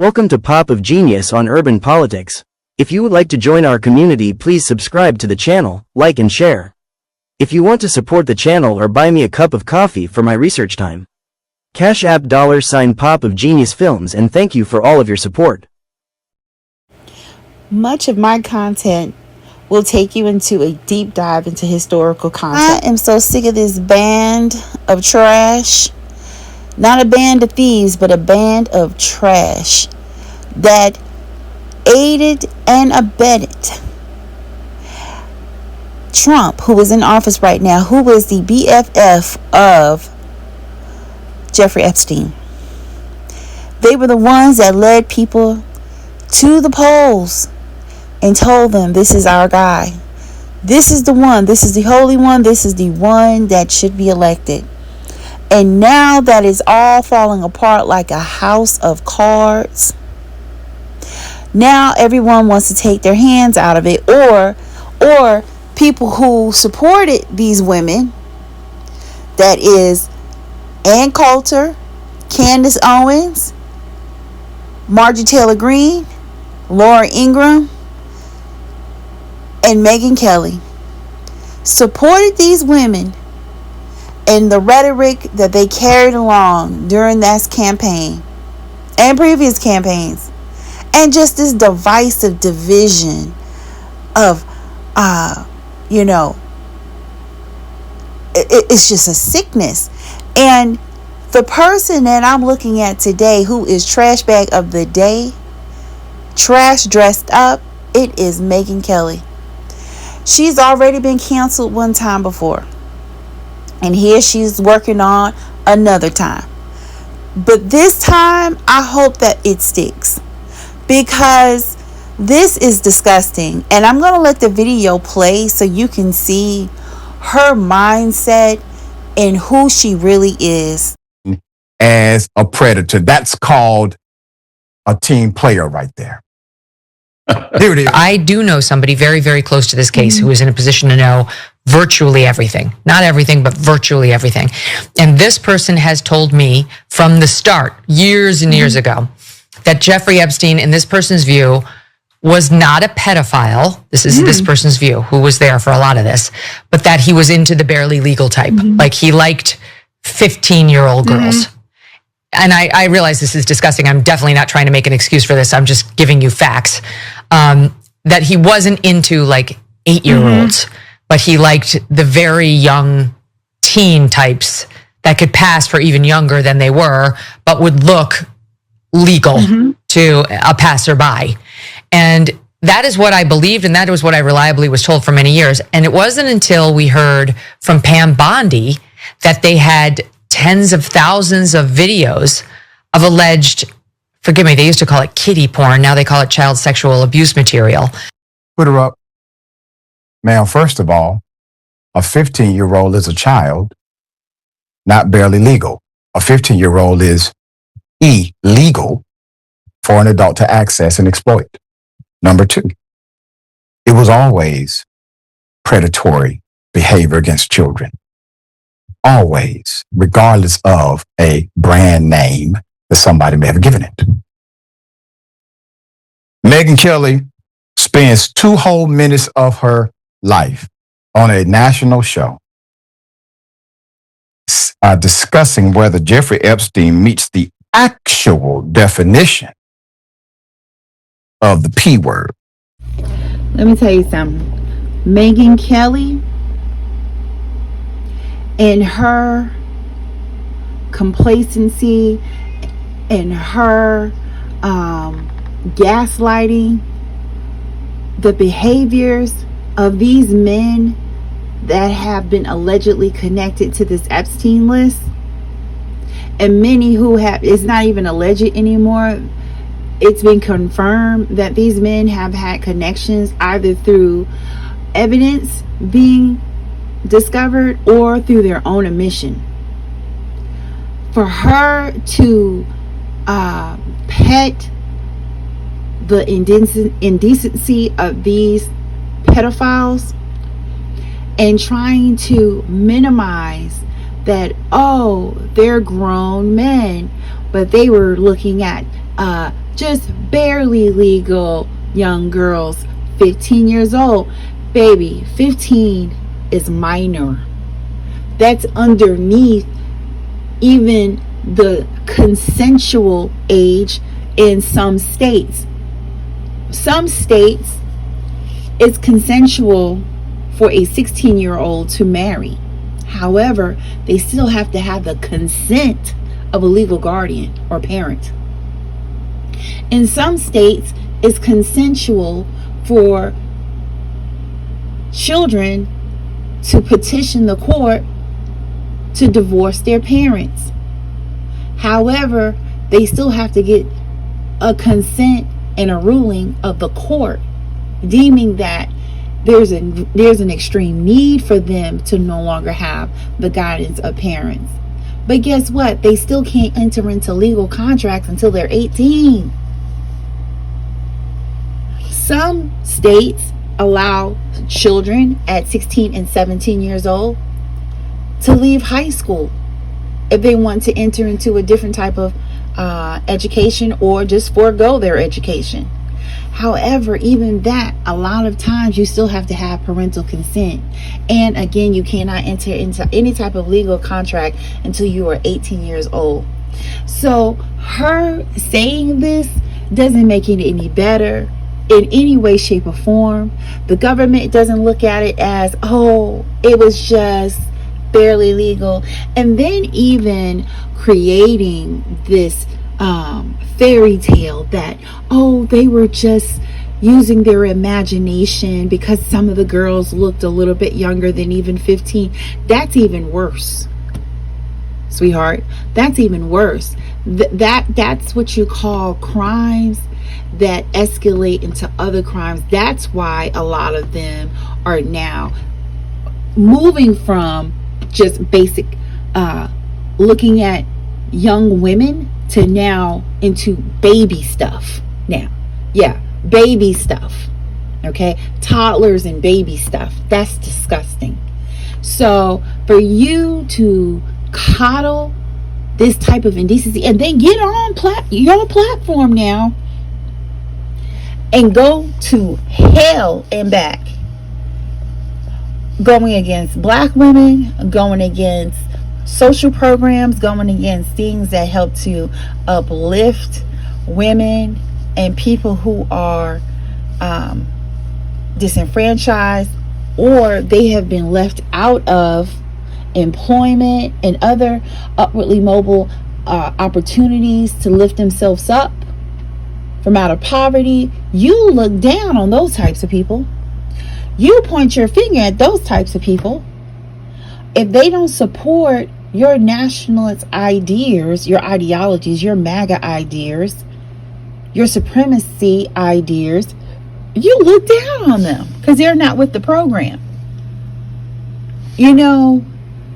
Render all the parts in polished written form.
Welcome to Pop of Genius on Urban Politics. If you would like to join our community, please subscribe to the channel, like and share. If you want to support the channel or buy me a cup of coffee for my research time, Cash App $ Pop of Genius Films, and thank you for all of your support. Much of my content will take you into a deep dive into historical content. I am so sick of this band of trash. Not a band of thieves, but a band of trash that aided and abetted Trump, who is in office right now, who was the BFF of Jeffrey Epstein. They were the ones that led people to the polls and told them, this is our guy. This is the one. This is the holy one. This is the one that should be elected. And now that is all falling apart like a house of cards. Now everyone wants to take their hands out of it, or people who supported these women, that is Ann Coulter, Candace Owens, Marjorie Taylor Greene, Laura Ingraham, and Megyn Kelly, supported these women and the rhetoric that they carried along during that campaign and previous campaigns, and just this divisive division of it's just a sickness. And the person that I'm looking at today, who is trash bag of the day, trash dressed up, it is Megyn Kelly. She's already been canceled one time before, and here she's working on another time. But this time, I hope that it sticks, because this is disgusting. And I'm going to let the video play so you can see her mindset and who she really is. As a predator. That's called a team player right there. Here it is. I do know somebody very, very close to this case who is in a position to know virtually everything. Not everything, but virtually everything. And this person has told me from the start, years and years ago, that Jeffrey Epstein, in this person's view, was not a pedophile. This is this person's view, who was there for a lot of this, but that he was into the barely legal type. Like he liked 15-year-old girls. And I realize this is disgusting. I'm definitely not trying to make an excuse for this. I'm just giving you facts. That he wasn't into like 8-year-olds, but he liked the very young teen types that could pass for even younger than they were, but would look legal to a passerby. And that is what I believed, and that was what I reliably was told for many years. And it wasn't until we heard from Pam Bondi that they had tens of thousands of videos of alleged, forgive me, they used to call it kiddie porn. Now they call it child sexual abuse material. Put her up. Ma'am, first of all, a 15-year-old is a child, not barely legal. A 15-year-old is illegal for an adult to access and exploit. Number two, it was always predatory behavior against children. Always, regardless of a brand name that somebody may have given it. Megyn Kelly spends 2 whole minutes of her life on a national show discussing whether Jeffrey Epstein meets the actual definition of the P word. Let me tell you something. Megyn Kelly and her complacency and her gaslighting, the behaviors of these men that have been allegedly connected to this Epstein list, and many who have, it's not even alleged anymore, it's been confirmed that these men have had connections either through evidence being discovered or through their own admission. For her to pet the indecency of these pedophiles and trying to minimize that, oh, they're grown men, but they were looking at just barely legal young girls, 15 years old. Baby, 15 is minor. That's underneath even the consensual age in some states. Some states, it's consensual for a 16-year-old to marry. However, they still have to have the consent of a legal guardian or parent. In some states, it's consensual for children to petition the court to divorce their parents. However, they still have to get a consent and a ruling of the court, deeming that there's an extreme need for them to no longer have the guidance of parents. But guess what? They still can't enter into legal contracts until they're 18. Some states allow children at 16 and 17 years old to leave high school if they want to enter into a different type of education or just forego their education. However, even that, a lot of times you still have to have parental consent. And again, you cannot enter into any type of legal contract until you are 18 years old. So her saying this doesn't make it any better in any way, shape, or form. The government doesn't look at it as, oh, it was just barely legal. And then even creating this fairy tale that, oh, they were just using their imagination because some of the girls looked a little bit younger than even 15. That's even worse, sweetheart. That's even worse. That's what you call crimes that escalate into other crimes. That's why a lot of them are now moving from just basic looking at young women to now into baby stuff now. Yeah, baby stuff. Okay, toddlers and baby stuff. That's disgusting. So for you to coddle this type of indecency and then get on your platform now and go to hell and back, going against black women, going against social programs, going against things that help to uplift women and people who are disenfranchised, or they have been left out of employment and other upwardly mobile opportunities to lift themselves up from out of poverty. You look down on those types of people. You point your finger at those types of people. If they don't support your nationalist ideas, your ideologies, your MAGA ideas, your supremacy ideas, you look down on them because they're not with the program. You know,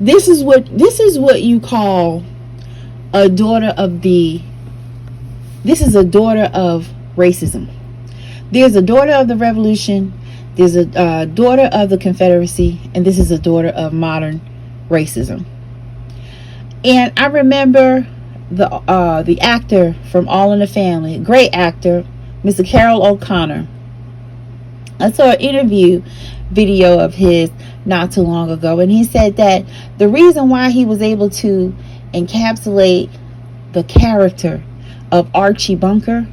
this is what you call a daughter of racism. There's a daughter of the revolution, there's a daughter of the Confederacy, and this is a daughter of modern racism. And I remember the actor from All in the Family, great actor, Mr. Carroll O'Connor. I saw an interview video of his not too long ago, and he said that the reason why he was able to encapsulate the character of Archie Bunker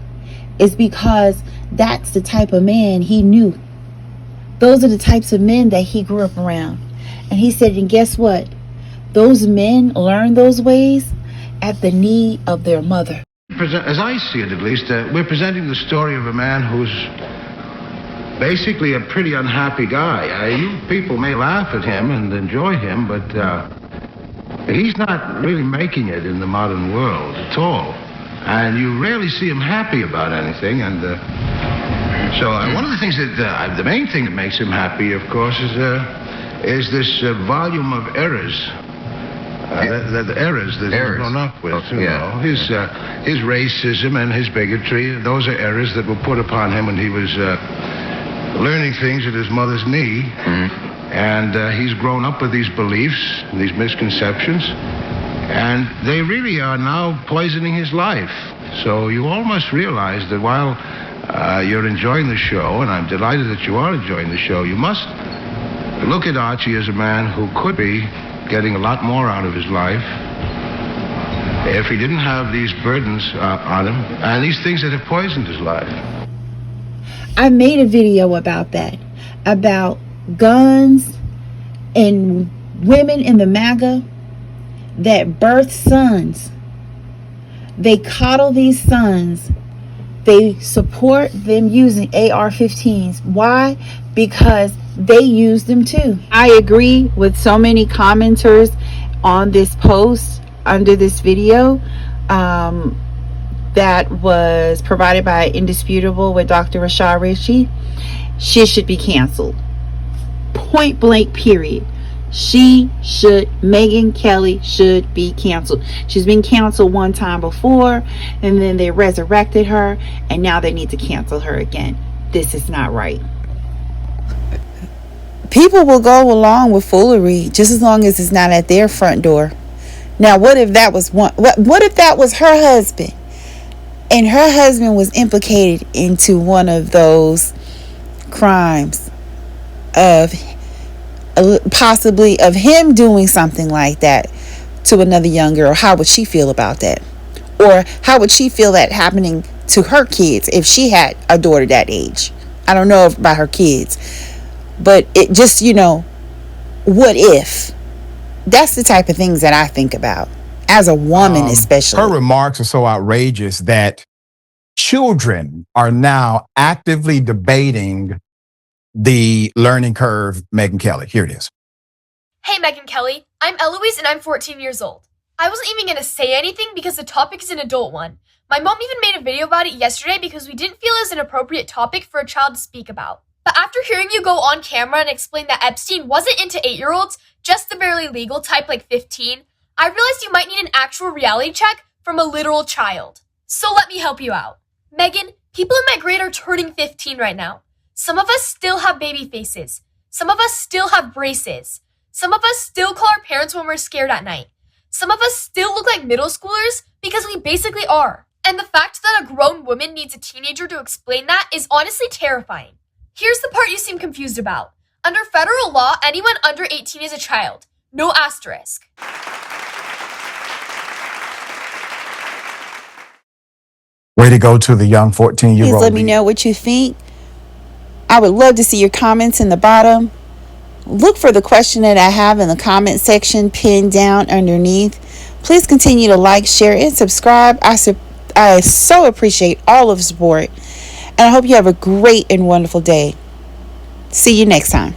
is because that's the type of man he knew. Those are the types of men that he grew up around. And he said, and guess what? Those men learn those ways at the knee of their mother. As I see it, at least, we're presenting the story of a man who's basically a pretty unhappy guy. You people may laugh at him and enjoy him, but he's not really making it in the modern world at all. And you rarely see him happy about anything. And so one of the things that, the main thing that makes him happy, of course, is this volume of errors. The errors that he's grown up with, you know, his racism and his bigotry. Those are errors that were put upon him when he was learning things at his mother's knee. And he's grown up with these beliefs, these misconceptions, and they really are now poisoning his life. So you all must realize that while you're enjoying the show, and I'm delighted that you are enjoying the show, you must look at Archie as a man who could be getting a lot more out of his life if he didn't have these burdens on him and these things that have poisoned his life. I made a video about that, about guns and women in the MAGA that birth sons. They coddle these sons. They support them using AR-15s. Why? Because they use them too. I agree with so many commenters on this post under this video that was provided by Indisputable with Dr. Rashad Ritchie. She should be canceled. Point blank, period. Megyn Kelly should be canceled. She's been canceled one time before, and then they resurrected her, and now they need to cancel her again. This is not right. People will go along with foolery just as long as it's not at their front door. Now, what if that was what if that was her husband, and her husband was implicated into one of those crimes of possibly of him doing something like that to another young girl? How would she feel about that? Or how would she feel that happening to her kids if she had a daughter that age? I don't know about her kids, but it just, what if? That's the type of things that I think about as a woman, especially. Her remarks are so outrageous that children are now actively debating the learning curve. Megyn Kelly, here it is. Hey, Megyn Kelly. I'm Eloise and I'm 14 years old. I wasn't even going to say anything because the topic is an adult one. My mom even made a video about it yesterday because we didn't feel it was an appropriate topic for a child to speak about. But after hearing you go on camera and explain that Epstein wasn't into 8-year-olds, just the barely legal type like 15, I realized you might need an actual reality check from a literal child. So let me help you out. Megyn, people in my grade are turning 15 right now. Some of us still have baby faces. Some of us still have braces. Some of us still call our parents when we're scared at night. Some of us still look like middle schoolers because we basically are. And the fact that a grown woman needs a teenager to explain that is honestly terrifying. Here's the part you seem confused about. Under federal law, anyone under 18 is a child. No asterisk. Way to go to the young 14-year-old. Please let me know what you think. I would love to see your comments in the bottom. Look for the question that I have in the comment section pinned down underneath. Please continue to like, share, and subscribe. I so appreciate all of the support. And I hope you have a great and wonderful day. See you next time.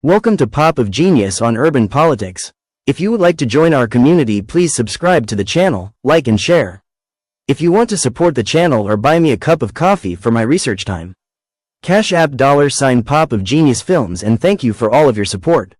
Welcome to Pop of Genius on Urban Politics. If you would like to join our community, please subscribe to the channel, like and share. If you want to support the channel or buy me a cup of coffee for my research time, Cash App $Pop of Genius Films, and thank you for all of your support.